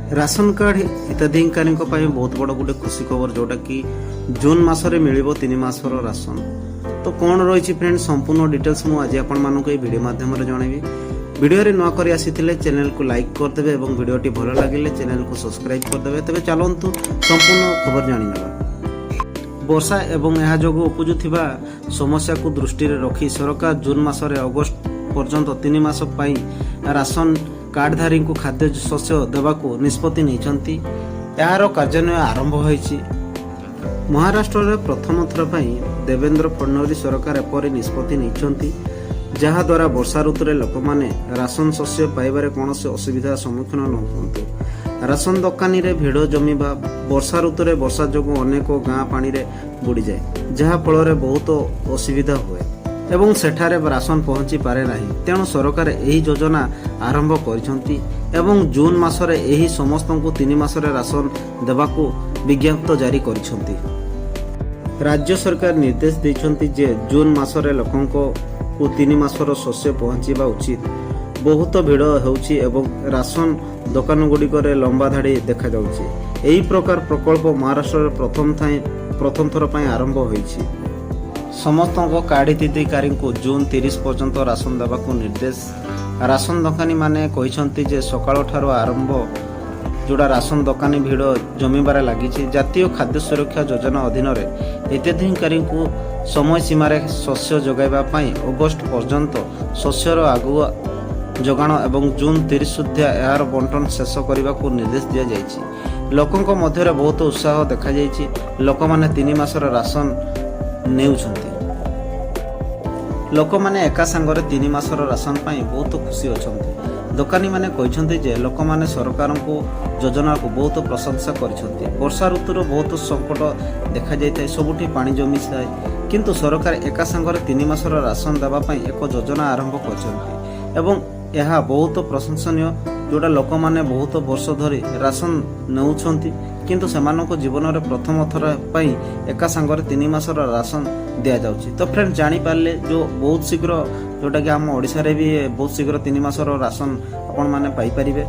Ration card हिताधिकारी बहुत बड़ गोटे खुशी खबर जोटा कि जून मसरे मिल 3 मासर राशन। तो कौन रही फ्रेंड संपूर्ण डिटेल्स मुझे आपको वीडियो माध्यम जनइबी। वीडियो रे नुआ कर आसी चैनल को लाइक करदे और वीडियोटी भल लगे चैनल को सब्सक्राइब करदे। तेज चलतु संपूर्ण खबर जाना। वर्षा एवं यह जो उपजुवा समस्या को दृष्टि रखी सरकार जून मसरे अगस्त पर्यंत 3 मास राशन कार्डधारी को खाद्य शस्य देवाकू निष्पत्ति नहीं। यार कार्यान्वयन आरंभ होईछि। महाराष्ट्र में प्रथम थर देवेंद्र फडणवीस सरकार एपरी निष्पत्ति नहीं जहाद्वारा वर्षा ऋतु लोक मैंने राशन शस्य पाइबार कौन असुविधा सम्मुखीन न हुंतु। राशन दुकानी रे भिड़ जमीबा वर्षा ऋतु में वर्षा जो अनेक गाँ पानी रे बुड़ी जाए जहाँफल बहुत असुविधा हुए एवं सेठारे राशन पहुंची पारे नहीं। तेणु सरकार यही योजना आरंभ करिसंती एवं जून मासरे यही समस्त को 3 मासरे राशन देवाकू विज्ञप्ति जारी करिसंती। राज्य सरकार निर्देश देइछंती जे जून मासरे लोकंको को 3 मासर शस्य पहुंचीबा उचित। बहुत भिड़ हेउछि एवं राशन दुकान गुड़िकरे लंबा धाड़ी देखा जाउछि। एही प्रकार प्रकल्प महाराष्ट्र प्रथम थर पई आरंभ होईछि। समस्त कार्ड हिताधिकारी को जून 30 पर्यंत राशन देवाकू निर्देश। राशन दुकानी माने कहिसंती जे सकाळ ठारो आरंभ जोड़ा राशन दुकानी भिड़ जमीबार लगी। जातीय खाद्य सुरक्षा योजना अधीन हिताधिकारी को समय सीमार शस्य जगाइबा पई अगस्त पर्यंत शस्यर आगुआ जगाण एवं जून 30 सुधा यार बंटन शेष करने को निर्देश दि जाइछि। लोकंक मध्य बहुत उत्साह देखा जाइछि। लोक माने 3 मासर राशन नेउछंती। लोक माने एका संगरे 3 मासर राशन पाई बहुत खुशी अछंती। दुकानी माने कहिसंती जे लोक माने सरकार को योजना को बहुत प्रशंसा करिसंती। वर्षा ऋतुर बहुत संकट देखा जाइଥାଏ, सबुठी पानी जमी थाए किंतु सरकार एका संगरे 3 मासर राशन देबा पाई एक योजना आरंभ करछंती एवं यह बहुत प्रशंसनीय जोड़ा लोक माने बहुत वर्ष धरी राशन नेउछंती किंतु सेमानको जीवन में प्रथम थर पाई एका संगरे 3 मासर राशन दिया जाउछि। तो फ्रेंड जानी पारले जो बहुत शीघ्र जोटा कि आम ओडिसा रे भी बहुत शीघ्र 3 मासर राशन आपण माने पाई परिबे।